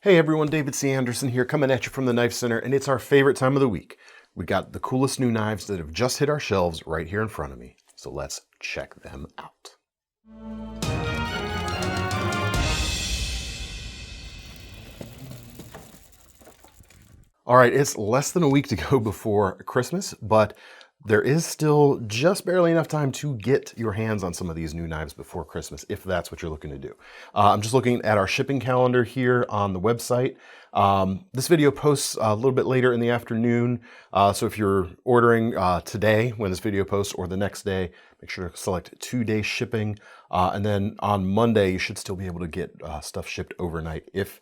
Hey everyone, David C. Anderson here, coming at you from the Knife Center, and it's our favorite time of the week. We got the coolest new knives that have just hit our shelves right here in front of me, so let's check them out. All right, it's less than a week to go before Christmas, but there is still just barely enough time to get your hands on some of these new knives before Christmas, if that's what you're looking to do. I'm just looking at our shipping calendar here on the website. This video posts a little bit later in the afternoon, so if you're ordering today when this video posts or the next day, make sure to select 2-day shipping, and then on Monday you should still be able to get stuff shipped overnight if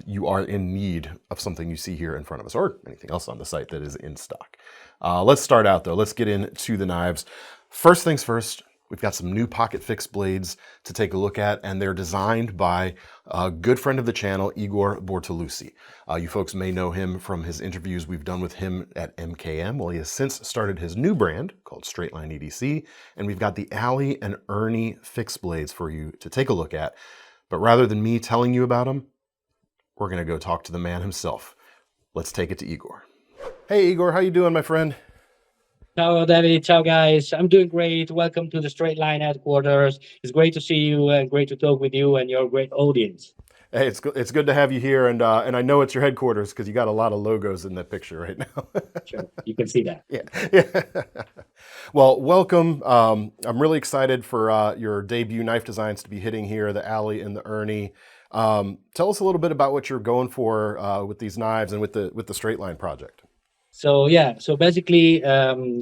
you are in need of something you see here in front of us or anything else on the site that is in stock. Let's start out though. Let's get into the knives. First things first, we've got some new pocket fixed blades to take a look at, and they're designed by a good friend of the channel, Igor Bortolussi. You folks may know him from his interviews we've done with him at MKM. Well, he has since started his new brand called StraightLine EDC, and we've got the Alley and Erny fixed blades for you to take a look at. But rather than me telling you about them, we're gonna go talk to the man himself. Let's take it to Igor. Hey Igor, how you doing, my friend? Ciao, David. Ciao, guys. I'm doing great. Welcome to the StraightLine headquarters. It's great to see you and great to talk with you and your great audience. Hey, it's good to have you here, and I know it's your headquarters because you got a lot of logos in that picture right now. Sure, you can see that. Yeah. Well, welcome. I'm really excited for your debut knife designs to be hitting here, the Alley and the Erny. Tell us a little bit about what you're going for with these knives and with the StraightLine project. So yeah, so basically,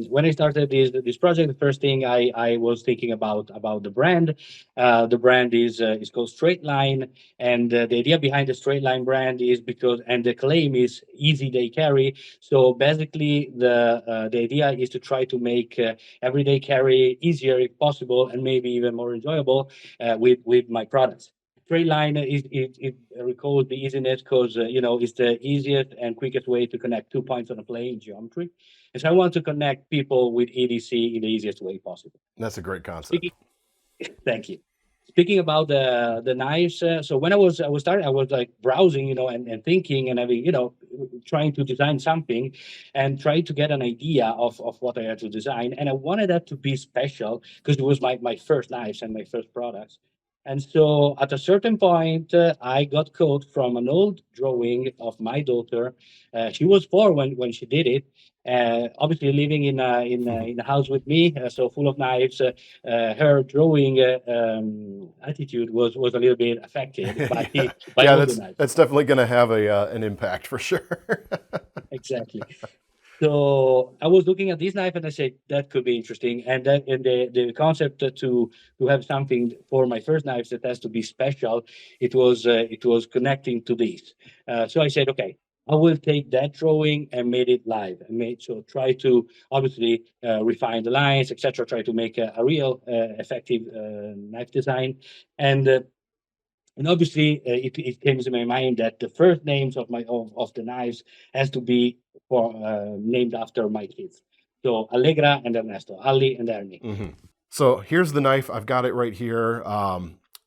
when I started this project, the first thing I was thinking about the brand. The brand is called StraightLine, and the idea behind the StraightLine brand is because, and the claim is easy they carry. So basically, the idea is to try to make everyday carry easier if possible, and maybe even more enjoyable with my products. Straight line it recalls the easiness because it's the easiest and quickest way to connect 2 points on a plane in geometry. And so I want to connect people with EDC in the easiest way possible. That's a great concept. Speaking, thank you. Speaking about the knives, so when I was starting, I was like browsing, and thinking and having, trying to design something, and trying to get an idea of what I had to design, and I wanted that to be special because it was my first knives and my first products. And so at a certain point, I got caught from an old drawing of my daughter. She was 4 when she did it. Obviously, living in a house with me, so full of knives. Her drawing attitude was a little bit affected by Yeah, by yeah, all the knives. that's definitely going to have an impact for sure. Exactly. So I was looking at this knife and I said that could be interesting. And the concept to have something for my first knives that has to be special, it was connecting to this. So I said, okay, I will take that drawing and made it live. And made so try to obviously refine the lines, etc. Try to make a real effective knife design. And and obviously, it came to my mind that the first names of the knives has to be for named after my kids. So Allegra and Ernesto, Ali and Ernie. So here's the knife. I've got it right here.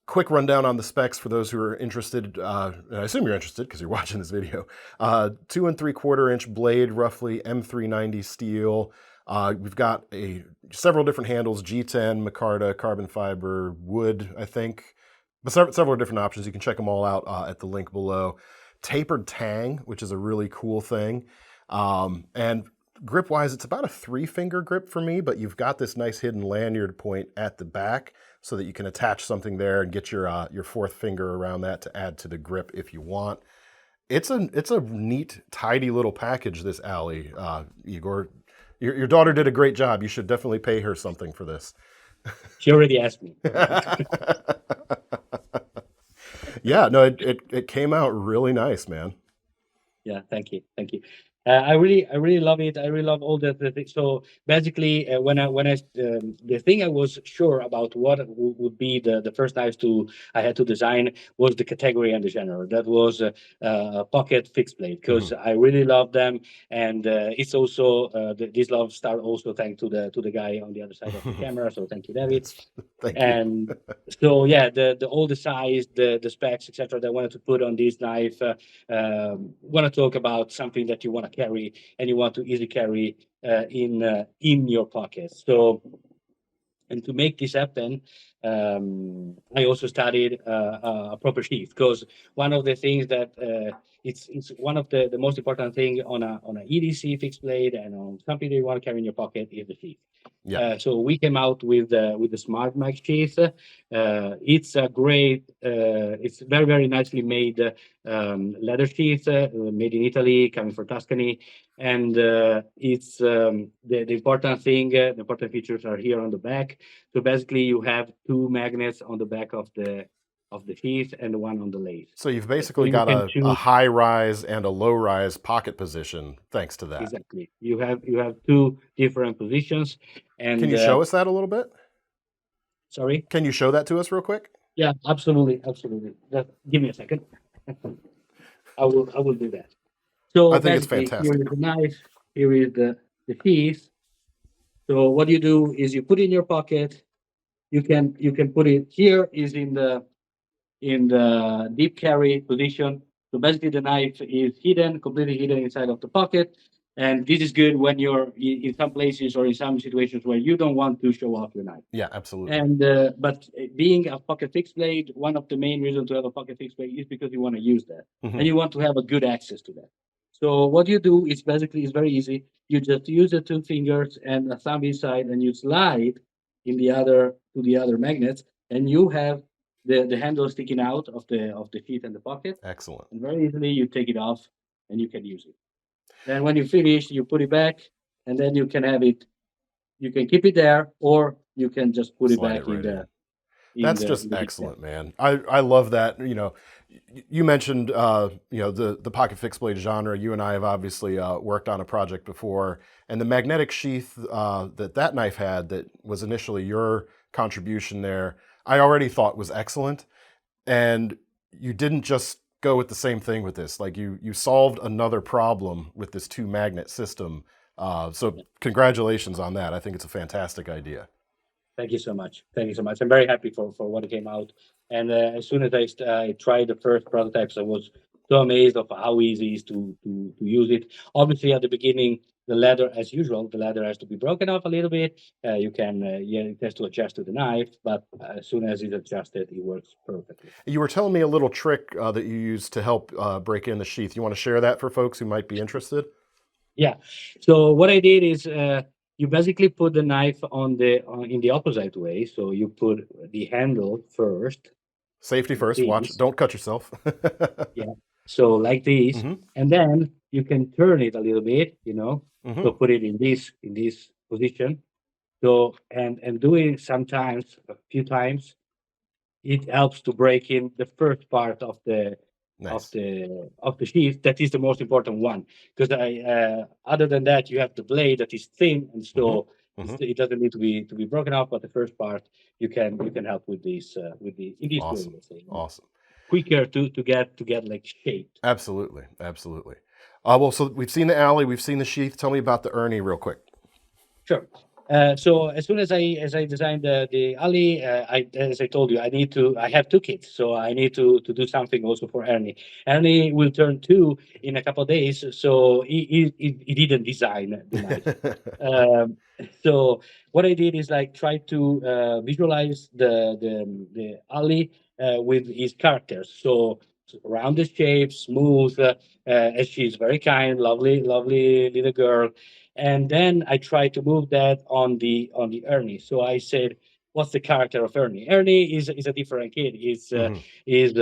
Quick rundown on the specs for those who are interested. And I assume you're interested because you're watching this video. 2 3/4 inch blade, roughly M390 steel. We've got several different handles: G10, micarta, carbon fiber, wood, I think. But several different options. You can check them all out at the link below. Tapered tang, which is a really cool thing. And grip-wise, it's about a 3-finger grip for me, but you've got this nice hidden lanyard point at the back so that you can attach something there and get your 4th finger around that to add to the grip if you want. It's a neat, tidy little package, this Alley, Igor. Your daughter did a great job. You should definitely pay her something for this. She already asked me. Yeah, no, it came out really nice, man. Yeah, thank you. I really love it. I really love all the things. So basically, the thing I was sure about what would be the first knives to I had to design was the category and the genre. That was pocket fixed blade because I really love them, and it's also this love start also thanks to the guy on the other side of the camera. So thank you, David. Thank you. And so yeah, the all the size, the specs, etc. that I wanted to put on this knife. Want to talk about something that you want to carry and you want to easily carry in your pocket. So, and to make this happen, I also studied a proper sheath because one of the things that it's one of the most important thing on a EDC fixed blade and on something that you want to carry in your pocket is the sheath. Yeah. So we came out with the Smart Mag sheath. It's a great, it's very nicely made leather sheath, made in Italy, coming from Tuscany, and it's the important thing. The important features are here on the back. So basically, you have two magnets on the back of the sheath and one on the lace. So you've So basically you got can a choose high rise and a low rise pocket position thanks to that. exactly. You have two different positions, Can and you show us that a little bit? sorry. Can you show that to us real quick? Yeah, absolutely. Just give me a second. I will do that. So I think it's basically, fantastic. here is the knife. Here is the sheath. So what you do is you put it in your pocket. You can put it here. Is in the deep carry position. So basically, the knife is hidden, completely hidden inside of the pocket. And this is good when you're in some places or in some situations where you don't want to show off your knife. Yeah, absolutely. And but being a pocket fixed blade, one of the main reasons to have a pocket fixed blade is because you want to use that and you want to have a good access to that. So what you do is basically it's very easy. You just use the two fingers and a thumb inside, and you slide in the other to the other magnets, and you have the handle sticking out of the sheath and the pocket. Excellent. And very easily you take it off and you can use it. Then when you finish, you put it back, and then you can have it. You can keep it there, or you can just put it Slide back it right in the in. That's just in the big excellent, man. I love that. You know, you mentioned you know the pocket fixed blade genre. You and I have obviously worked on a project before, and the magnetic sheath that knife had that was initially your contribution there, I already thought was excellent, and you didn't just go with the same thing with this. Like you solved another problem with this two magnet system. So congratulations on that. I think it's a fantastic idea. Thank you so much. Thank you so much. I'm very happy for what came out. And as soon as I tried the first prototypes, I was so amazed of how easy it is to use it. Obviously, at the beginning, the leather, as usual, the leather has to be broken off a little bit. You can, yeah, it has to adjust to the knife, but as soon as it's adjusted, it works perfectly. You were telling me a little trick that you used to help break in the sheath. You want to share that for folks who might be interested? Yeah. So what I did is you basically put the knife in the opposite way. So you put the handle first. Safety first. Watch. This. Don't cut yourself. Yeah. So like this, and then you can turn it a little bit. So put it in this position. So and doing sometimes a few times, it helps to break in the first part of the Nice. of the sheath. That is the most important one because other than that you have the blade that is thin, and so it doesn't need to be broken off. But the first part you can help with this in this way. Let's say. Awesome. Quicker to get like shaped. Absolutely. Well, so we've seen the alley, we've seen the sheath. Tell me about the Erny real quick. Sure. So as soon as I designed the alley, as I told you, I have two kids, so I need to do something also for Ernie. Ernie will turn 2 in a couple of days, so he didn't design the knife. So what I did is like try to visualize the alley with his characters. So rounded shape, smooth, as she's very kind, lovely little girl. And then I tried to move that on the Ernie. So I said, what's the character of Erny? Erny is a different kid. He's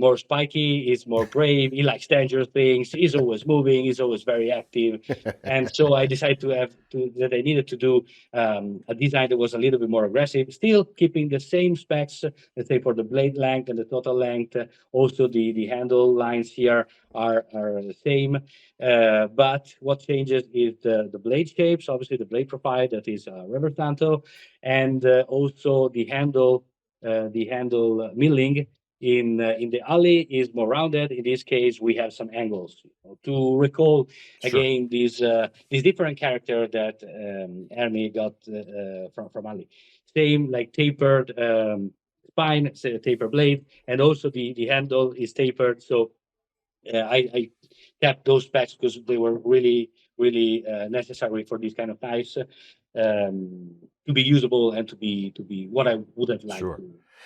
more spiky. He's more brave. He likes dangerous things. He's always moving. He's always very active. And so I decided that I needed to do a design that was a little bit more aggressive, still keeping the same specs. Let's say for the blade length and the total length. Also, the handle lines here are the same. But what changes is the blade shapes. Obviously, the blade profile that is rubber tanto, and also the handle milling in the alley is more rounded. In this case, we have some angles to recall again these different character that Erny got from alley. Same like tapered spine, say, taper blade, and also the handle is tapered. So I kept those specs because they were really necessary for these kind of knives to be usable and to be what I would have liked. Sure.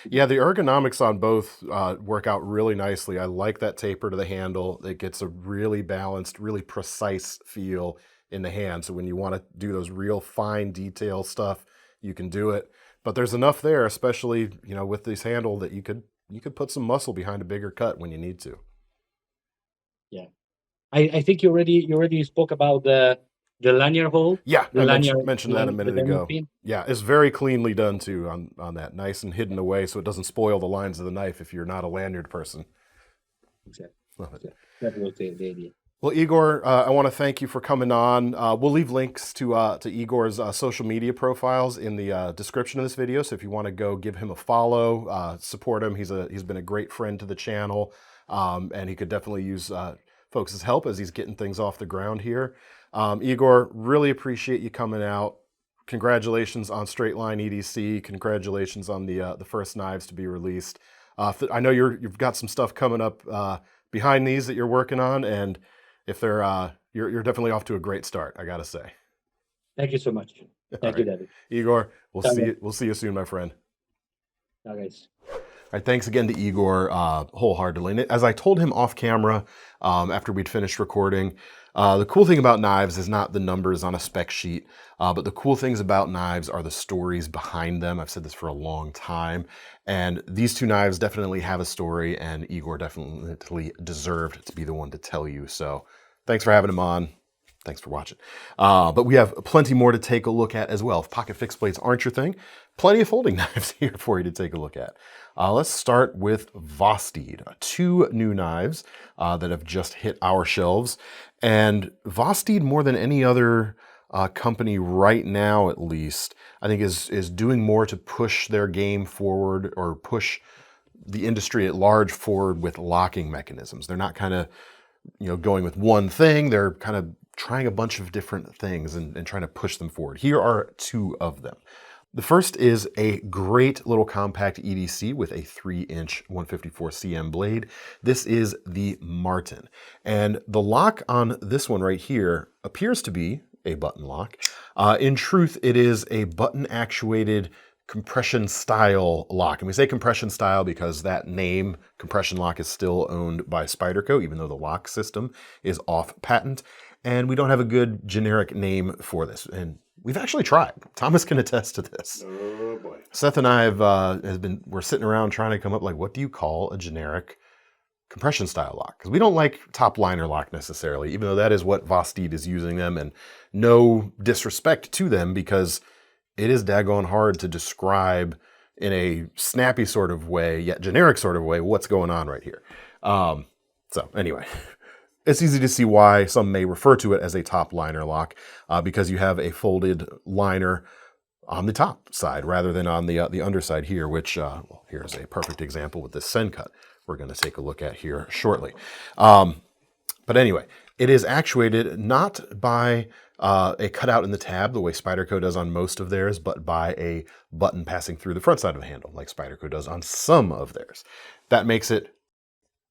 Yeah, the ergonomics on both work out really nicely. I like that taper to the handle. It gets a really balanced, really precise feel in the hand. So when you want to do those real fine detail stuff, you can do it. But there's enough there, especially with this handle, that you could put some muscle behind a bigger cut when you need to. Yeah, I think you already spoke about the lanyard hole. Yeah, the I lanyard mentioned that a minute ago. Yeah, it's very cleanly done too on that, nice and hidden away, so it doesn't spoil the lines of the knife if you're not a lanyard person. Exactly. That was the idea. Well, Igor, I want to thank you for coming on. We'll leave links to Igor's social media profiles in the description of this video, so if you want to go give him a follow, support him. He's been a great friend to the channel, and he could definitely use folks' help as he's getting things off the ground here. Igor, really appreciate you coming out. Congratulations on StraightLine EDC. Congratulations on the first knives to be released. I know you've got some stuff coming up behind these that you're working on, and if they're you're definitely off to a great start, I gotta say. Thank you so much. Thank you, David. Igor, we'll see you soon, my friend. Bye, guys. All right, thanks again to Igor wholeheartedly. And as I told him off camera after we'd finished recording, the cool thing about knives is not the numbers on a spec sheet, but the cool things about knives are the stories behind them. I've said this for a long time, and these two knives definitely have a story, and Igor definitely deserved to be the one to tell you. So thanks for having him on. Thanks for watching. But we have plenty more to take a look at as well. If pocket fixed blades aren't your thing, plenty of folding knives here for you to take a look at. Let's start with Vosteed, two new knives that have just hit our shelves. And Vosteed, more than any other company right now at least, I think is doing more to push their game forward, or push the industry at large forward with locking mechanisms. They're not kind of going with one thing. They're kind of trying a bunch of different things and trying to push them forward. Here are two of them. The first is a great little compact EDC with a 3-inch 154 cm blade. This is the Marten. And the lock on this one right here appears to be a button lock. In truth, it is a button actuated compression style lock. And we say compression style because that name, compression lock, is still owned by Spyderco, even though the lock system is off patent. And we don't have a good generic name for this. And we've actually tried. Thomas can attest to this. Oh boy. Seth and I we're sitting around trying to come up, like, what do you call a generic compression style lock? Because we don't like top liner lock necessarily, even though that is what Vosteed is using them, and no disrespect to them, because it is daggone hard to describe in a snappy sort of way, yet generic sort of way, what's going on right here. So anyway, it's easy to see why some may refer to it as a top liner lock, because you have a folded liner on the top side rather than on the underside here, which well, here's a perfect example with this Sencut we're going to take a look at here shortly. But anyway, it is actuated not by a cutout in the tab the way Spyderco does on most of theirs, but by a button passing through the front side of the handle like Spyderco does on some of theirs. That makes it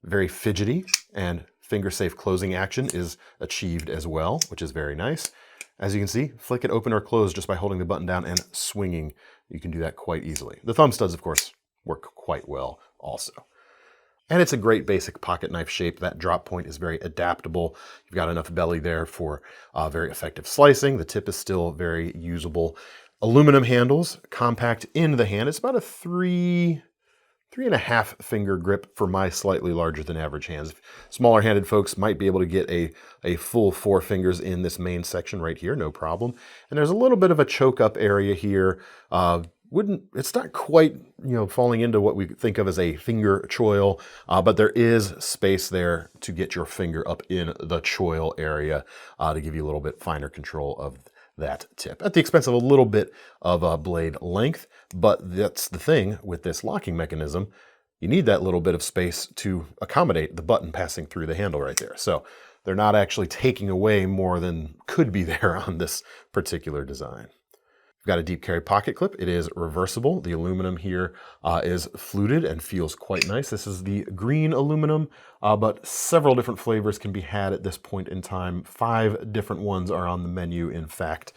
very fidgety, and finger safe closing action is achieved as well, which is very nice. As you can see, flick it open or close just by holding the button down and swinging. You can do that quite easily. The thumb studs, of course, work quite well also. And it's a great basic pocket knife shape. That drop point is very adaptable. You've got enough belly there for very effective slicing. The tip is still very usable. Aluminum handles, compact in the hand. It's about a 3.5 finger grip for my slightly larger than average hands. Smaller handed folks might be able to get a full 4 fingers in this main section right here, no problem. And there's a little bit of a choke up area here. It's not quite, falling into what we think of as a finger choil, but there is space there to get your finger up in the choil area to give you a little bit finer control of that tip at the expense of a little bit of blade length. But that's the thing with this locking mechanism. You need that little bit of space to accommodate the button passing through the handle right there. So they're not actually taking away more than could be there on this particular design. We've got a deep carry pocket clip. It is reversible. The aluminum here is fluted and feels quite nice. This is the green aluminum, but several different flavors can be had at this point in time. 5 different ones are on the menu, in fact.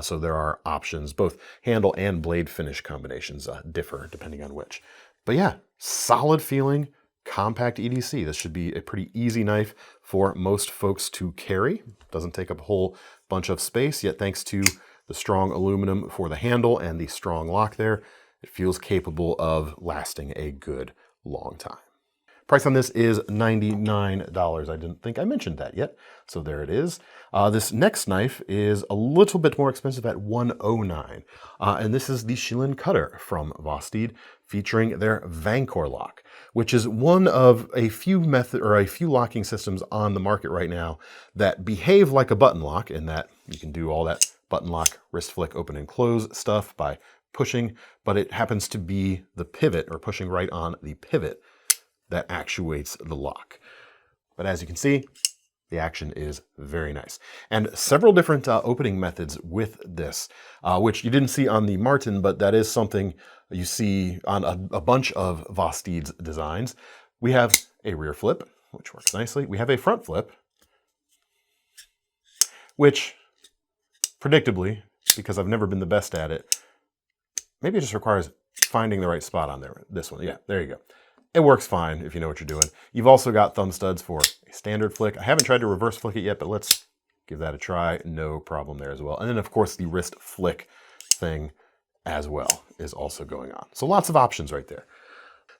So there are options. Both handle and blade finish combinations differ depending on which. But yeah, solid feeling, compact EDC. This should be a pretty easy knife for most folks to carry. Doesn't take up a whole bunch of space, yet thanks to the strong aluminum for the handle and the strong lock there, it feels capable of lasting a good long time. Price on this is $99. I didn't think I mentioned that yet, so there it is. This next knife is a little bit more expensive at $109, and this is the Shilin cutter from Vosteed, featuring their Vancor lock, which is one of a few locking systems on the market right now that behave like a button lock in that you can do all that button lock, wrist flick, open and close stuff by pushing, but it happens to be the pivot, or pushing right on the pivot, that actuates the lock. But as you can see, the action is very nice. And several different opening methods with this, which you didn't see on the Marten, but that is something you see on a bunch of Vosteed's designs. We have a rear flip, which works nicely. We have a front flip, which, predictably, because I've never been the best at it, maybe it just requires finding the right spot on there. This one, yeah, there you go. It works fine if you know what you're doing. You've also got thumb studs for a standard flick. I haven't tried to reverse flick it yet, but let's give that a try. No problem there as well. And then, of course, the wrist flick thing as well is also going on. So lots of options right there.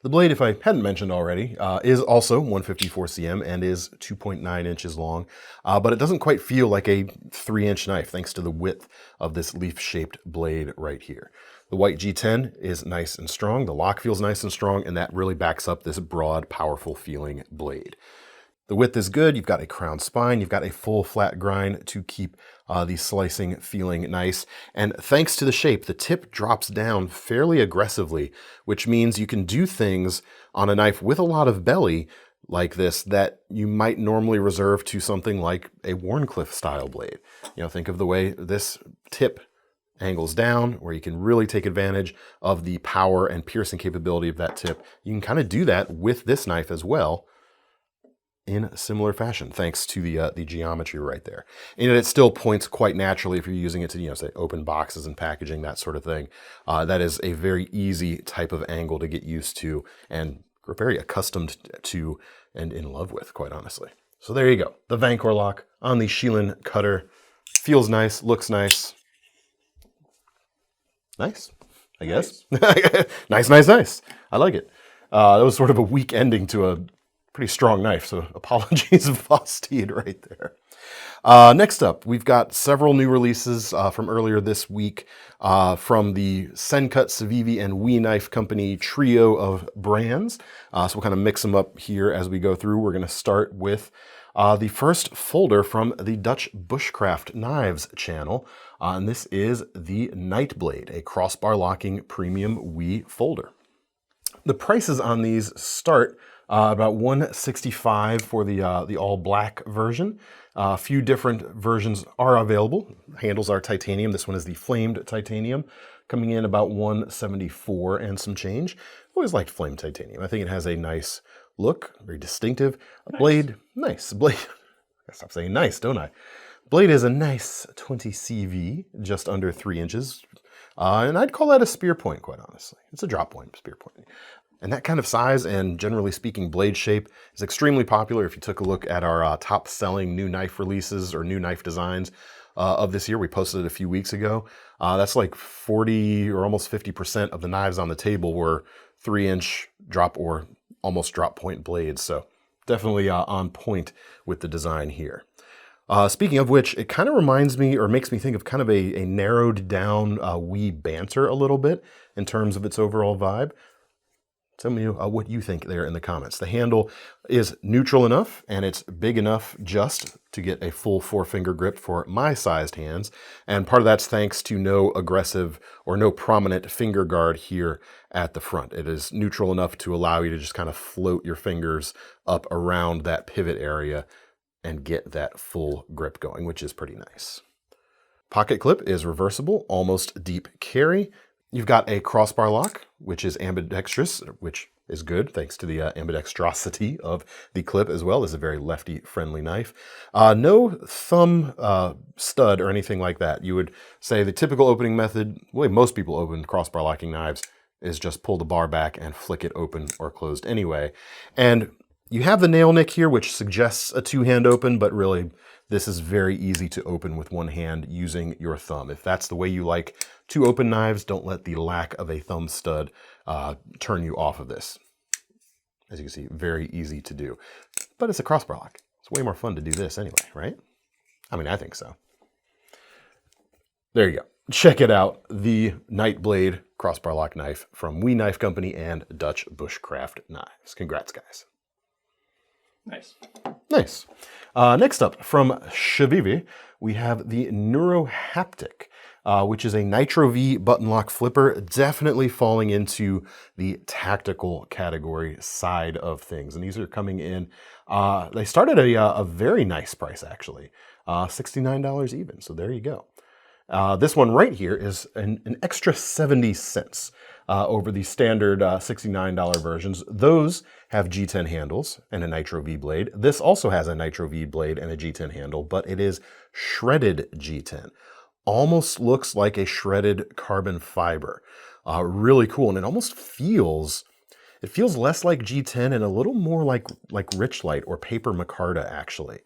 The blade, if I hadn't mentioned already, is also 154 cm and is 2.9 inches long, but it doesn't quite feel like a 3-inch knife thanks to the width of this leaf-shaped blade right here. The white G10 is nice and strong, the lock feels nice and strong, and that really backs up this broad, powerful feeling blade. The width is good, you've got a crown spine, you've got a full flat grind to keep the slicing feeling nice. And thanks to the shape, the tip drops down fairly aggressively, which means you can do things on a knife with a lot of belly like this that you might normally reserve to something like a Wharncliffe style blade. Think of the way this tip angles down, where you can really take advantage of the power and piercing capability of that tip. You can kind of do that with this knife as well, in a similar fashion, thanks to the geometry right there. And it still points quite naturally if you're using it to, say, open boxes and packaging, that sort of thing. That is a very easy type of angle to get used to and we're very accustomed to and in love with, quite honestly. So there you go. The Vancor lock on the Shilin cutter. Feels nice, looks nice. Nice, I guess. Nice. I like it. That was sort of a weak ending to a pretty strong knife, so apologies Vosteed right there. Next up, we've got several new releases from earlier this week from the Sencut, CIVIVI, and We Knife Company trio of brands. So we'll kind of mix them up here as we go through. We're going to start with the first folder from the Dutch Bushcraft Knives channel, and this is the Nightblade, a crossbar locking premium We folder. The prices on these start about $165 for the all black version. A few different versions are available. Handles are titanium. This one is the flamed titanium, coming in about $174 and some change. Always liked flamed titanium. I think it has a nice look, very distinctive. A blade, nice. Blade, I stop saying nice, don't I? Blade is a nice 20 CV, just under 3 inches. And I'd call that a spear point, quite honestly. It's a drop point, spear point. And that kind of size and, generally speaking, blade shape is extremely popular. If you took a look at our top selling new knife releases or new knife designs, of this year. We posted it a few weeks ago. That's like 40 or almost 50% of the knives on the table were 3-inch drop or almost drop point blades. So definitely on point with the design here. Speaking of which, it kind of reminds me or makes me think of kind of a narrowed down wee banter a little bit in terms of its overall vibe. Tell me what you think there in the comments. The handle is neutral enough and it's big enough just to get a full 4-finger grip for my sized hands. And part of that's thanks to no aggressive or no prominent finger guard here at the front. It is neutral enough to allow you to just kind of float your fingers up around that pivot area and get that full grip going, which is pretty nice. Pocket clip is reversible, almost deep carry. You've got a crossbar lock, which is ambidextrous, which is good thanks to the ambidextrosity of the clip as well. It's a very lefty-friendly knife. No thumb stud or anything like that. You would say the typical opening method, the way most people open crossbar locking knives, is just pull the bar back and flick it open or closed anyway. And you have the nail nick here, which suggests a two-hand open, but really this is very easy to open with one hand using your thumb. If that's the way you like to open knives, don't let the lack of a thumb stud turn you off of this. As you can see, very easy to do. But it's a crossbar lock. It's way more fun to do this anyway, right? I mean, I think so. There you go. Check it out. The Nightblade crossbar lock knife from We Knife Company and Dutch Bushcraft Knives. Congrats, guys. Nice. Nice. Next up, from CIVIVI, we have the Neurohaptic, which is a Nitro V button lock flipper, definitely falling into the tactical category side of things. And these are coming in, they started at a very nice price, actually, $69 even. So there you go. This one right here is an extra 70 cents over the standard $69 versions. Those have G10 handles and a Nitro V blade. This also has a Nitro V blade and a G10 handle, but it is shredded G10. Almost looks like a shredded carbon fiber. Really cool, and it almost feels, it feels less like G10 and a little more like Richlight or Paper Micarta, actually.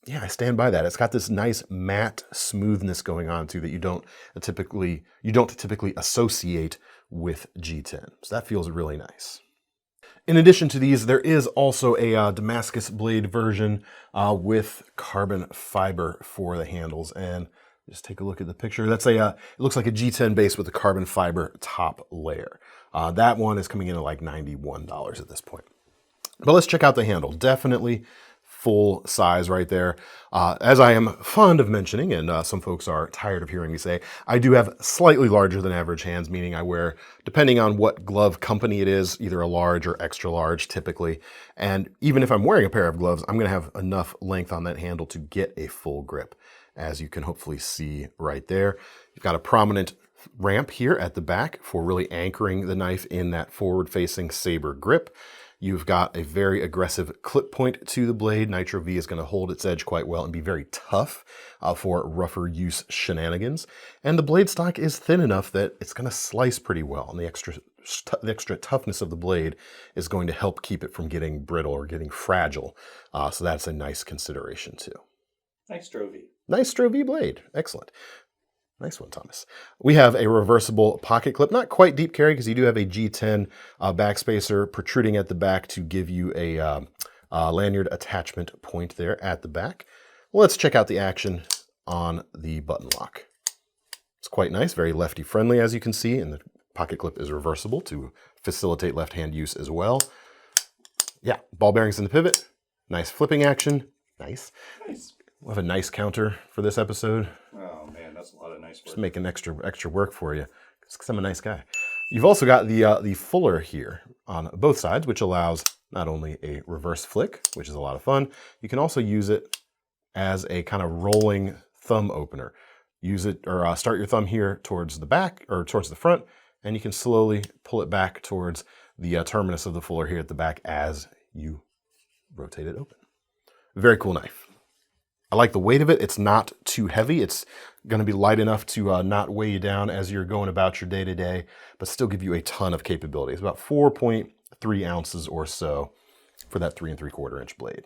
Yeah, I stand by that. It's got this nice matte smoothness going on too that you don't typically associate with G10. So that feels really nice. In addition to these, there is also a Damascus blade version with carbon fiber for the handles. And just take a look at the picture. That's it looks like a G10 base with a carbon fiber top layer. That one is coming in at like $91 at this point. But let's check out the handle. Definitely full size right there. As I am fond of mentioning, and some folks are tired of hearing me say, I do have slightly larger than average hands, meaning I wear, depending on what glove company it is, either a large or extra large typically. And even if I'm wearing a pair of gloves, I'm going to have enough length on that handle to get a full grip, as you can hopefully see right there. You've got a prominent ramp here at the back for really anchoring the knife in that forward-facing saber grip. You've got a very aggressive clip point to the blade. Nitro V is going to hold its edge quite well and be very tough for rougher use shenanigans. And the blade stock is thin enough that it's going to slice pretty well. And the extra toughness of the blade is going to help keep it from getting brittle or getting fragile. So that's a nice consideration too. Nice Strovie. Nice Strovie blade. Excellent. Nice one, Thomas. We have a reversible pocket clip, not quite deep carry because you do have a G10 backspacer protruding at the back to give you a lanyard attachment point there at the back. Let's check out the action on the button lock. It's quite nice, very lefty friendly as you can see, and the pocket clip is reversible to facilitate left hand use as well. Yeah, ball bearings in the pivot, nice flipping action, nice. We'll have a nice counter for this episode. Oh man, that's a lot of nice work. Just making extra work for you, because I'm a nice guy. You've also got the fuller here on both sides, which allows not only a reverse flick, which is a lot of fun, you can also use it as a kind of rolling thumb opener. Use it, or start your thumb here towards the back, or towards the front, and you can slowly pull it back towards the terminus of the fuller here at the back as you rotate it open. Very cool knife. I like the weight of it. It's not too heavy. It's going to be light enough to not weigh you down as you're going about your day-to-day, but still give you a ton of capability. It's about 4.3 ounces or so for that 3 3/4 inch blade.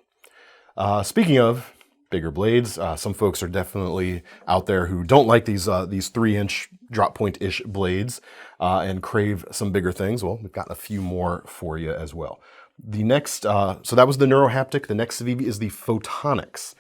Speaking of bigger blades. Some folks are definitely out there who don't like these 3-inch drop point-ish blades and crave some bigger things. Well, we've got a few more for you as well. The next, so that was the Neurohaptic. The next CIVIVI is the Photonix.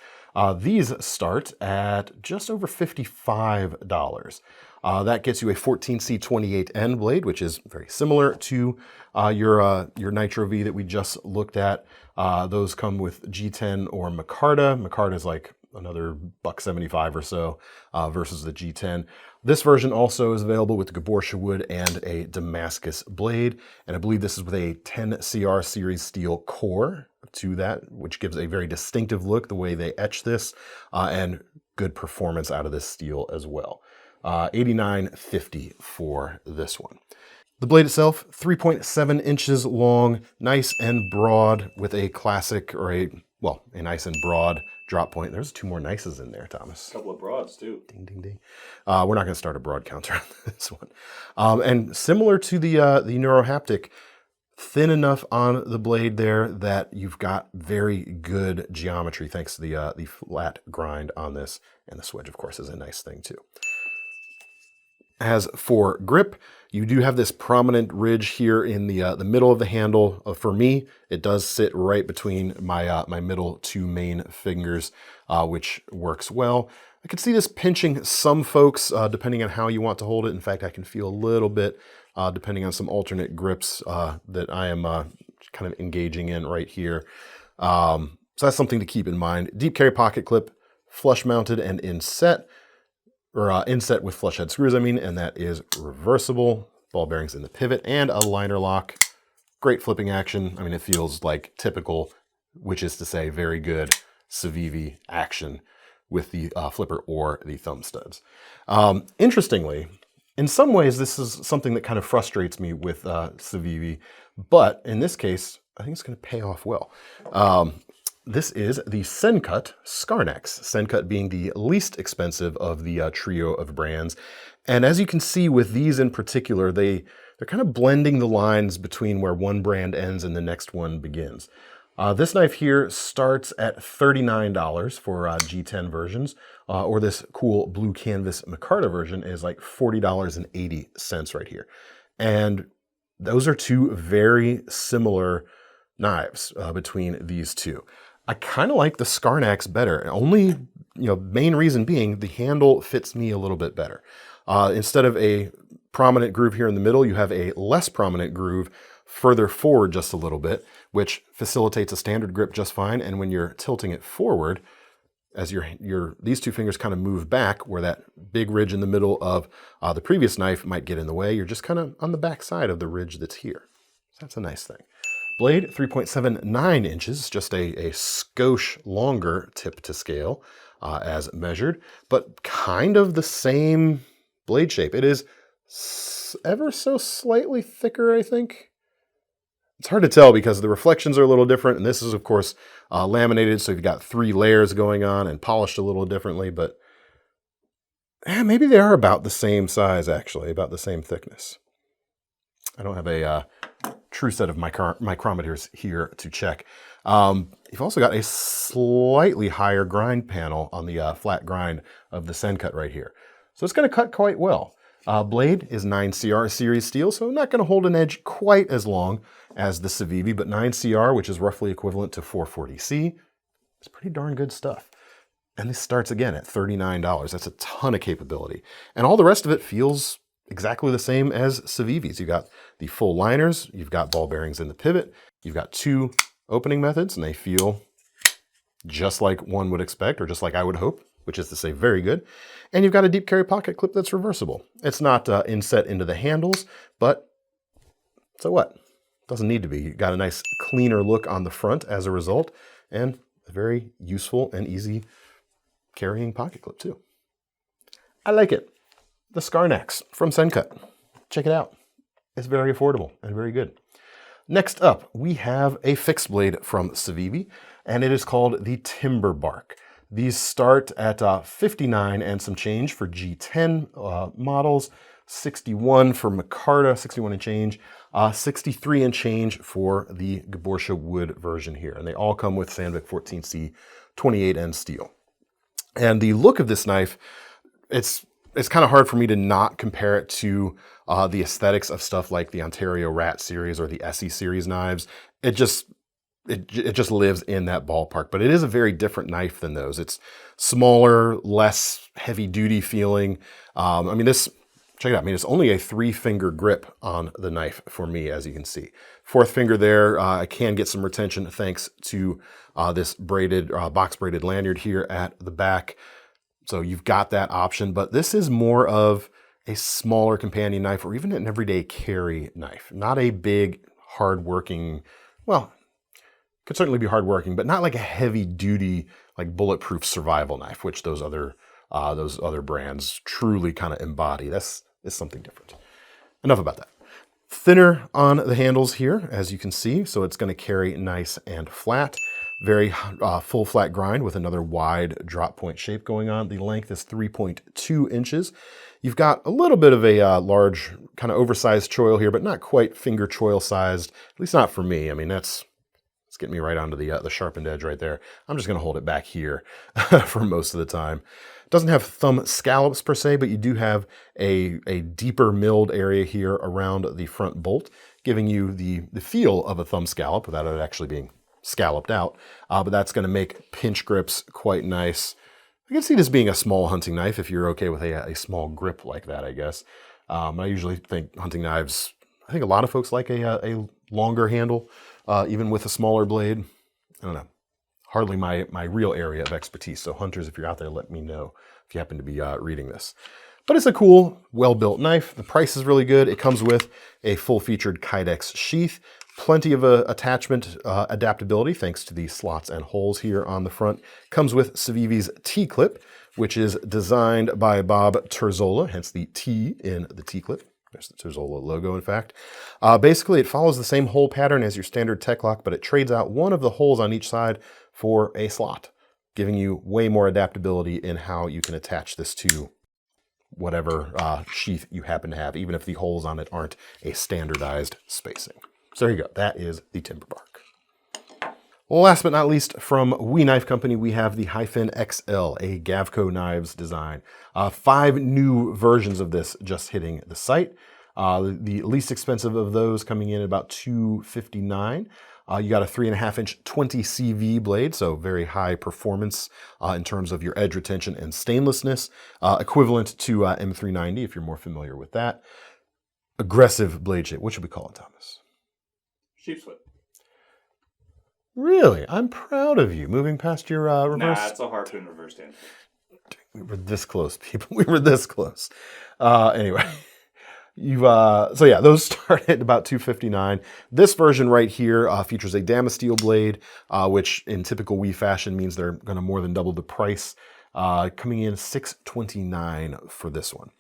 These start at just over $55. That gets you a 14C28N blade, which is very similar to your Nitro V that we just looked at. Those come with G10 or Micarta. Micarta is like another $1.75 or so versus the G10. This version also is available with Gaborsha wood and a Damascus blade, and I believe this is with a 10CR series steel core to that, which gives a very distinctive look the way they etch this, and good performance out of this steel as well. $89.50 for this one. The blade itself, 3.7 inches long, nice and broad with a classic, or a nice and broad drop point. There's 2 more nices in there, Thomas. A couple of broads too. Ding, ding, ding. We're not going to start a broad counter on this one. And similar to the Neurohaptic, thin enough on the blade there that you've got very good geometry thanks to the flat grind on this. And the swedge, of course, is a nice thing too. As for grip, you do have this prominent ridge here in the middle of the handle. For me, it does sit right between my my middle 2 main fingers, which works well. I can see this pinching some folks, depending on how you want to hold it. In fact, I can feel a little bit, depending on some alternate grips that I am kind of engaging in right here. So that's something to keep in mind. Deep carry pocket clip, flush mounted and inset. Or inset with flush head screws, I mean, and that is reversible. Ball bearings in the pivot and a liner lock. Great flipping action. I mean, it feels like typical, which is to say very good CIVIVI action with the flipper or the thumb studs. Interestingly, in some ways, this is something that kind of frustrates me with CIVIVI, but in this case, I think it's going to pay off well. This is the Sencut Skarnax, Sencut being the least expensive of the trio of brands. And as you can see with these in particular, they're kind of blending the lines between where one brand ends and the next one begins. This knife here starts at $39 for G10 versions, or this cool blue canvas micarta version is like $40.80 right here. And those are 2 very similar knives between these 2. I kind of like the Skarnax better. Only, main reason being the handle fits me a little bit better. Instead of a prominent groove here in the middle, you have a less prominent groove further forward just a little bit, which facilitates a standard grip just fine. And when you're tilting it forward, as these 2 fingers kind of move back, where that big ridge in the middle of the previous knife might get in the way, you're just kind of on the back side of the ridge that's here. So that's a nice thing. Blade, 3.79 inches, just a skosh longer tip to scale as measured, but kind of the same blade shape. It is ever so slightly thicker, I think. It's hard to tell because the reflections are a little different, and this is, of course, laminated, so you've got 3 layers going on and polished a little differently, but maybe they are about the same size, actually, about the same thickness. I don't have a true set of micrometers here to check. You've also got a slightly higher grind panel on the flat grind of the Sencut right here. So it's going to cut quite well. Blade is 9CR series steel, so not going to hold an edge quite as long as the CIVIVI, but 9CR, which is roughly equivalent to 440C, is pretty darn good stuff. And this starts again at $39. That's a ton of capability. And all the rest of it feels exactly the same as CIVIVI's. You've got the full liners, you've got ball bearings in the pivot, you've got 2 opening methods, and they feel just like one would expect, or just like I would hope, which is to say very good. And you've got a deep carry pocket clip that's reversible. It's not inset into the handles, but so what? Doesn't need to be. You've got a nice cleaner look on the front as a result, and a very useful and easy carrying pocket clip too. I like it. The Skarnax from Sencut. Check it out. It's very affordable and very good. Next up, we have a fixed blade from CIVIVI, and it is called the Timberbark. These start at 59 and some change for G10 models, 61 for micarta, 61 and change, 63 and change for the Gaborsha wood version here. And they all come with Sandvik 14C 28N steel. And the look of this knife, it's kind of hard for me to not compare it to the aesthetics of stuff like the Ontario Rat series or the Essie series knives. It just lives in that ballpark, but it is a very different knife than those. It's smaller, less heavy duty feeling. I mean, this, check it out. I mean, it's only a 3-finger grip on the knife for me, as you can see. 4th finger there, I can get some retention thanks to this braided, box braided lanyard here at the back. So you've got that option, but this is more of a smaller companion knife or even an everyday carry knife. Not a big, hard-working, well, could certainly be hardworking, but not like a heavy duty, like bulletproof survival knife, which those other brands truly kind of embody. This is something different. Enough about that. Thinner on the handles here, as you can see, so it's going to carry nice and flat. Very full flat grind with another wide drop point shape going on. The length is 3.2 inches. You've got a little bit of a large, kind of oversized choil here, but not quite finger choil sized, at least not for me. I mean, it's getting me right onto the sharpened edge right there. I'm just going to hold it back here for most of the time. Doesn't have thumb scallops per se, but you do have a deeper milled area here around the front bolt, giving you the feel of a thumb scallop without it actually being scalloped out. But that's going to make pinch grips quite nice. I can see this being a small hunting knife if you're okay with a small grip like that, I guess. I usually think hunting knives, I think a lot of folks like a longer handle, even with a smaller blade. I don't know. Hardly my real area of expertise. So hunters, if you're out there, let me know if you happen to be reading this. But it's a cool, well-built knife. The price is really good. It comes with a full-featured Kydex sheath, plenty of attachment adaptability thanks to the slots and holes here on the front. Comes with CIVIVI's T-clip, which is designed by Bob Terzola, hence the T in the T-clip. There's the Terzola logo, in fact. Basically, it follows the same hole pattern as your standard Tech-Lock, but it trades out one of the holes on each side for a slot, giving you way more adaptability in how you can attach this to whatever sheath you happen to have, even if the holes on it aren't a standardized spacing. So there you go. That is the Timberbark. Last but not least, from We Knife Company, we have the Hyphen XL, a Gavco Knives design. 5 new versions of this just hitting the site. The least expensive of those coming in at about $259. You got a 3.5-inch 20 CV blade, so very high performance in terms of your edge retention and stainlessness, equivalent to M390 if you're more familiar with that. Aggressive blade shape. What should we call it, Thomas? Sheep's foot. Really? I'm proud of you. Moving past your reverse. Nah, it's a harpoon reverse stand. We were this close, people. We were this close. Anyway. So yeah, those start at about $259. This version right here features a Damasteel blade, which in typical We fashion means they're going to more than double the price, coming in $629 for this one.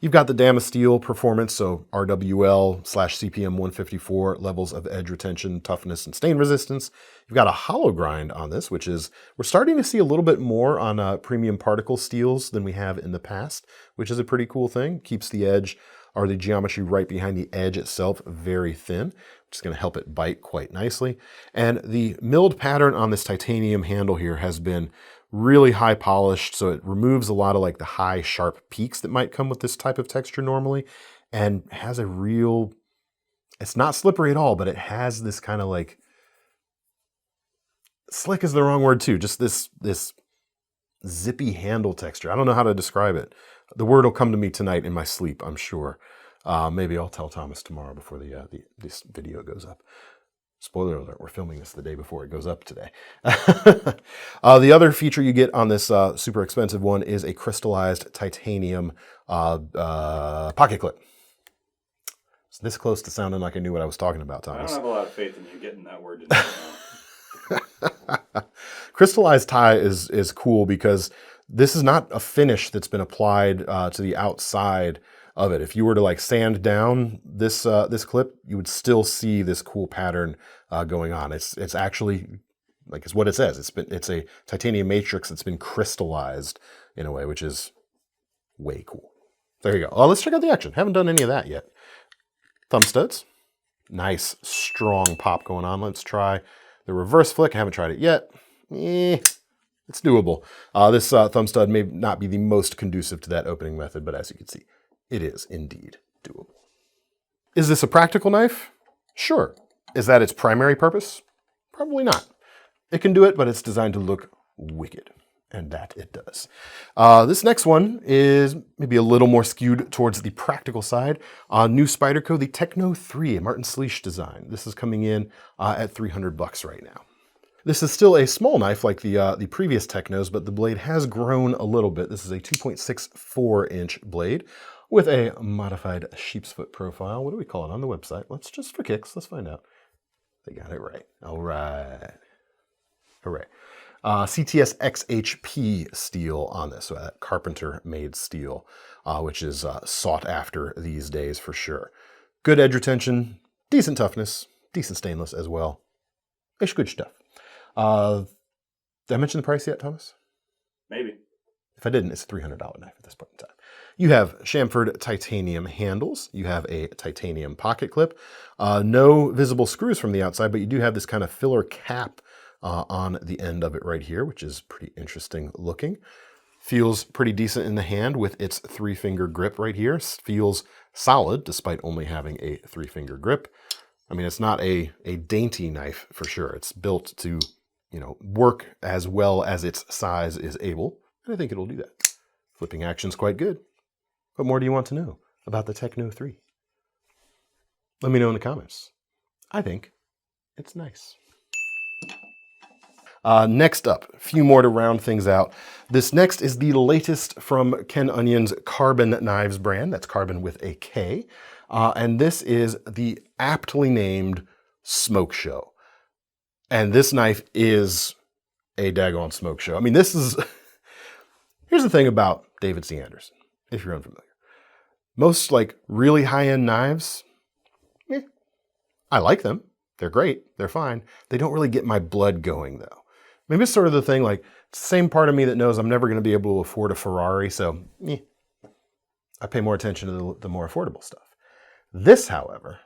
You've got the Damasteel performance, so RWL/CPM 154 levels of edge retention, toughness, and stain resistance. You've got a hollow grind on this, which is, we're starting to see a little bit more on premium particle steels than we have in the past, which is a pretty cool thing. Keeps the edge, or the geometry right behind the edge itself, very thin, which is going to help it bite quite nicely. And the milled pattern on this titanium handle here has been really high polished, so it removes a lot of like the high sharp peaks that might come with this type of texture normally, and has a real, it's not slippery at all, but it has this kind of like, slick is the wrong word too, just this zippy handle texture. I don't know how to describe it. The word will come to me tonight in my sleep, I'm sure. Maybe I'll tell Thomas tomorrow before this video goes up. Spoiler alert, we're filming this the day before it goes up today. The other feature you get on this super expensive one is a crystallized titanium pocket clip. It's this close to sounding like I knew what I was talking about, Thomas. I don't have a lot of faith in you getting that word in there. Crystallized tie is cool because this is not a finish that's been applied to the outside of it. If you were to like sand down this clip, you would still see this cool pattern going on. It's actually, like it's what it says. It's a titanium matrix that's been crystallized in a way, which is way cool. There you go. Oh, let's check out the action. Haven't done any of that yet. Thumb studs. Nice, strong pop going on. Let's try the reverse flick. I haven't tried it yet. This It's doable. This thumb stud may not be the most conducive to that opening method, but as you can see, it is indeed doable. Is this a practical knife? Sure. Is that its primary purpose? Probably not. It can do it, but it's designed to look wicked, and that it does. This next one is maybe a little more skewed towards the practical side. New Spyderco, the Techno 3, a Martin Sleesh design. This is coming in at $300 right now. This is still a small knife like the previous Technos, but the blade has grown a little bit. This is a 2.64-inch blade with a modified sheep's foot profile. What do we call it on the website? Let's just for kicks, let's find out. They got it right. All right. Hooray. CTS XHP steel on this, so that carpenter-made steel, which is sought after these days for sure. Good edge retention, decent toughness, decent stainless as well. It's good stuff. Did I mention the price yet, Thomas? Maybe. If I didn't, it's a $300 knife at this point in time. You have chamfered titanium handles. You have a titanium pocket clip. No visible screws from the outside, but you do have this kind of filler cap on the end of it right here, which is pretty interesting looking. Feels pretty decent in the hand with its 3-finger grip right here. Feels solid despite only having a 3-finger grip. I mean, it's not a dainty knife for sure. It's built to, work as well as its size is able. And I think it'll do that. Flipping action's quite good. What more do you want to know about the Techno 3? Let me know in the comments. I think it's nice. Next up, a few more to round things out. This next is the latest from Ken Onion's Karbon Knives brand. That's Karbon with a K. And this is the aptly named Smokeshow. And this knife is a daggone Smokeshow. I mean, this is... Here's the thing about David C. Anderson, if you're unfamiliar. Most really high-end knives, I like them. They're great. They're fine. They don't really get my blood going, though. Maybe it's sort of the thing, it's the same part of me that knows I'm never going to be able to afford a Ferrari, so I pay more attention to the more affordable stuff. This, however,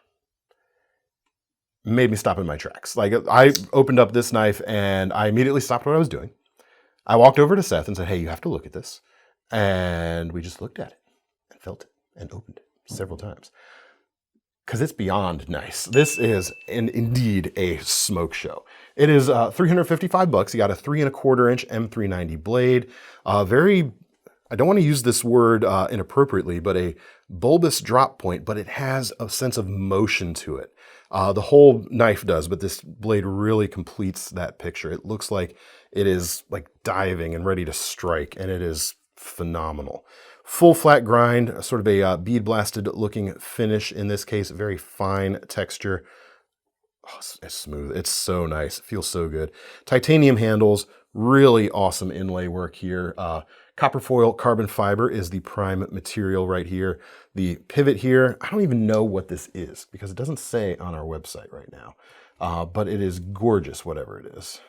made me stop in my tracks. I opened up this knife and I immediately stopped what I was doing. I walked over to Seth and said, hey, you have to look at this. And we just looked at it and felt it and opened it several times. Because it's beyond nice. This is indeed a Smokeshow. It is $355. You got a 3¼ inch M390 blade. I don't want to use this word inappropriately, but a bulbous drop point, but it has a sense of motion to it. The whole knife does, but this blade really completes that picture. It looks like it is diving and ready to strike, and it is phenomenal. Full flat grind, sort of a bead blasted looking finish in this case, very fine texture. Oh, it's smooth. It's so nice. It feels so good. Titanium handles, really awesome inlay work here. Copper foil carbon fiber is the prime material right here. The pivot here, I don't even know what this is because it doesn't say on our website right now, but it is gorgeous, whatever it is.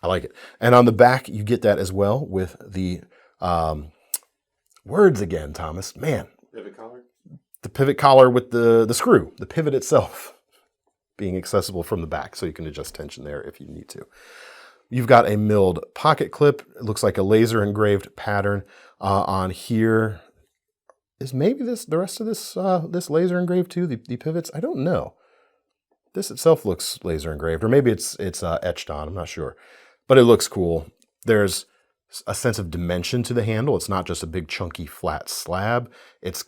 I like it. And on the back, you get that as well with the words again, Thomas. Man. Pivot collar? The pivot collar with the screw, the pivot itself being accessible from the back, so you can adjust tension there if you need to. You've got a milled pocket clip. It looks like a laser engraved pattern on here. Is maybe the rest of this this laser engraved too? The pivots? I don't know. This itself looks laser engraved, or maybe it's etched on. I'm not sure, but it looks cool. There's a sense of dimension to the handle. It's not just a big chunky flat slab. It's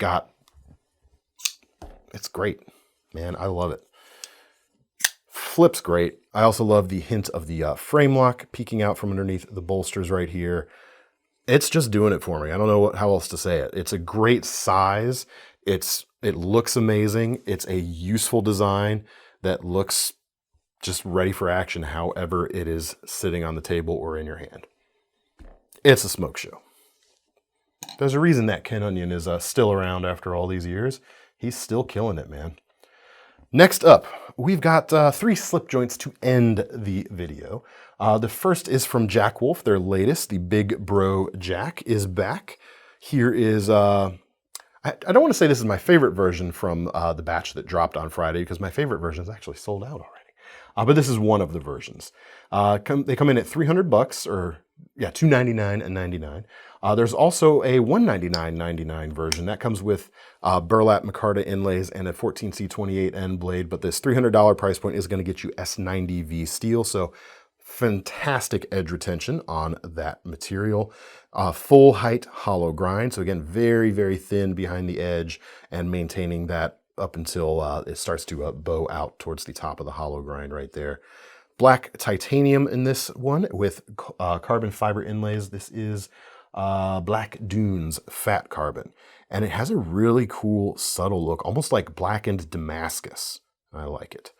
great, man. I love it. Flips great. I also love the hint of the frame lock peeking out from underneath the bolsters right here. It's just doing it for me. I don't know how else to say it. It's a great size. It looks amazing. It's a useful design that looks just ready for action however it is sitting on the table or in your hand. It's a Smokeshow. There's a reason that Ken Onion is still around after all these years. He's still killing it, man. Next up, we've got 3 slip joints to end the video. The first is from Jack Wolf, their latest. The Big Bro Jack is back. Here is, I don't want to say this is my favorite version from the batch that dropped on Friday, because my favorite version is actually sold out already. But this is one of the versions. They come in at $300 or yeah, $299 and $99. There's also a $199.99 version that comes with burlap micarta inlays and a 14C28 end blade. But this $300 price point is going to get you S90V steel. So fantastic edge retention on that material. Full height hollow grind. So again, very, very thin behind the edge and maintaining that up until it starts to bow out towards the top of the hollow grind right there. Black titanium in this one with carbon fiber inlays. This is Black Dunes Fat Carbon. And it has a really cool, subtle look, almost like blackened Damascus. I like it.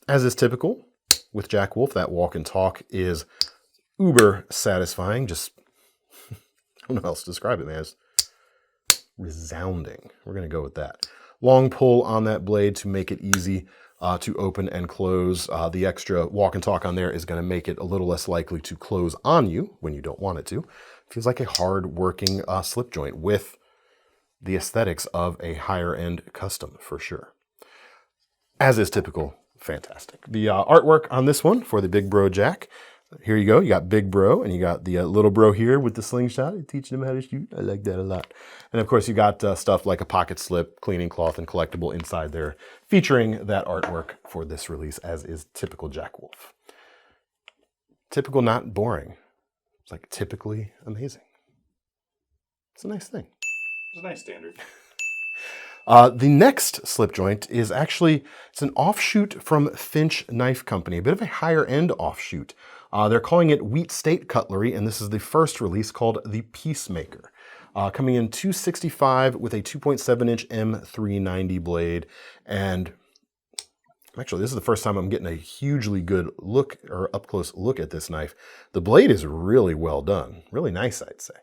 As is typical with Jack Wolf, that walk and talk is uber satisfying. Just, I don't know how else to describe it, man. It's resounding. We're going to go with that. Long pull on that blade to make it easy to open and close. The extra walk and talk on there is going to make it a little less likely to close on you when you don't want it to. Feels like a hard working slip joint with the aesthetics of a higher end custom for sure. As is typical, fantastic. The artwork on this one for the Big Bro Jack. Here you go. You got Big Bro and you got the little bro here with the slingshot. You're teaching him how to shoot. I like that a lot. And of course you got stuff like a pocket slip, cleaning cloth, and collectible inside there, featuring that artwork for this release, as is typical Jack Wolf. Typical, not boring. It's like typically amazing. It's a nice thing. It's a nice standard. The next slip joint is actually, it's an offshoot from Finch Knife Company, a bit of a higher end offshoot. They're calling it Wheat State Cutlery, and this is the first release called the Peacemaker. Coming in $265 with a 2.7-inch M390 blade. And actually, this is the first time I'm getting a hugely good look or up-close look at this knife. The blade is really well done. Really nice, I'd say.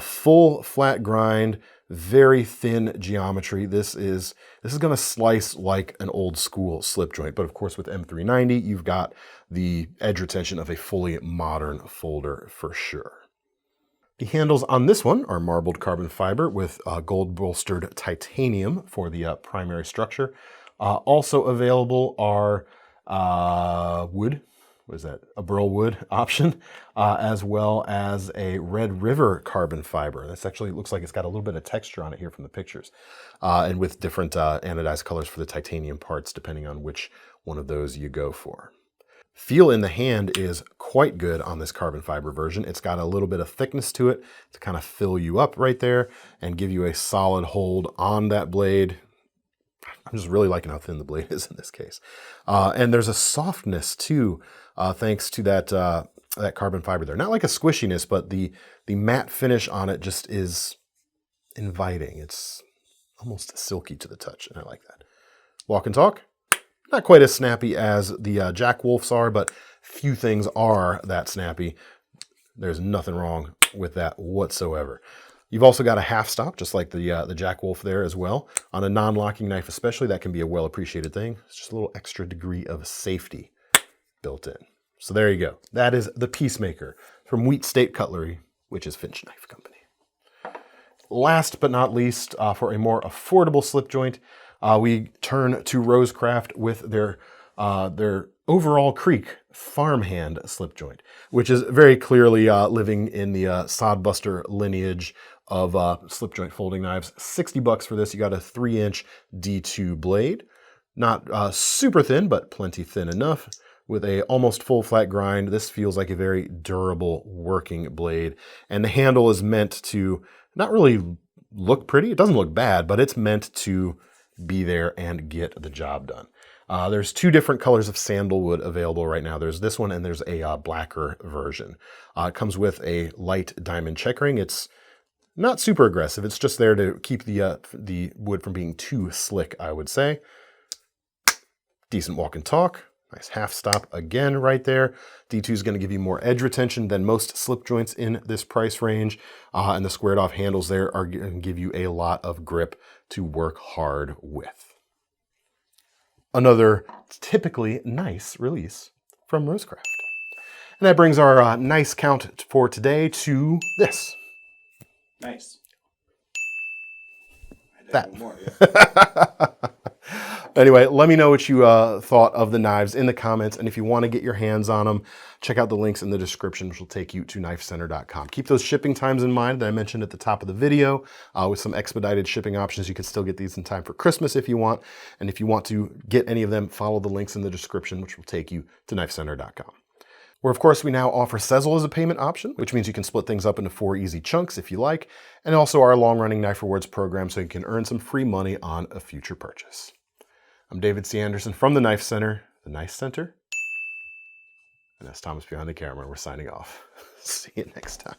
Full flat grind, very thin geometry. This is going to slice like an old school slip joint, but of course with M390, you've got the edge retention of a fully modern folder for sure. The handles on this one are marbled carbon fiber with gold bolstered titanium for the primary structure. Also available are wood. What is that? A burl wood option, as well as a Red River carbon fiber. This actually looks like it's got a little bit of texture on it here from the pictures, and with different anodized colors for the titanium parts, depending on which one of those you go for. Feel in the hand is quite good on this carbon fiber version. It's got a little bit of thickness to it to kind of fill you up right there and give you a solid hold on that blade. I'm just really liking how thin the blade is in this case. And there's a softness too, thanks to that carbon fiber there. Not like a squishiness, but the matte finish on it just is inviting. It's almost silky to the touch, and I like that. Walk and talk. Not quite as snappy as the Jack Wolf's are, but few things are that snappy. There's nothing wrong with that whatsoever. You've also got a half stop, just like the Jack Wolf there as well. On a non-locking knife especially, that can be a well-appreciated thing. It's just a little extra degree of safety built in. So there you go. That is the Peacemaker from Wheat State Cutlery, which is Finch Knife Company. Last but not least, for a more affordable slip joint, we turn to RoseCraft with their Overall Creek farmhand slip joint, which is very clearly living in the Sodbuster lineage of slip joint folding knives. $60 for this. You got a 3-inch D2 blade, not super thin, but plenty thin enough. With a almost full flat grind, this feels like a very durable working blade, and the handle is meant to not really look pretty. It doesn't look bad, but it's meant to be there and get the job done. There's two different colors of sandalwood available right now. There's this one and there's a blacker version. It comes with a light diamond checkering. It's not super aggressive. It's just there to keep the wood from being too slick, I would say. Decent walk and talk. Nice half stop again right there. D2 is going to give you more edge retention than most slip joints in this price range. And the squared off handles there are going to give you a lot of grip to work hard with. Another typically nice release from RoseCraft. And that brings our nice count for today to this. Nice. That. More, yeah. Anyway, let me know what you thought of the knives in the comments. And if you want to get your hands on them, check out the links in the description, which will take you to KnifeCenter.com. Keep those shipping times in mind that I mentioned at the top of the video. With some expedited shipping options, you can still get these in time for Christmas if you want. And if you want to get any of them, follow the links in the description, which will take you to KnifeCenter.com. Where, of course, we now offer Sezzle as a payment option, which means you can split things up into 4 easy chunks if you like, and also our long-running Knife Rewards program so you can earn some free money on a future purchase. I'm David C. Anderson from the Knife Center, and that's Thomas behind the camera. We're signing off. See you next time.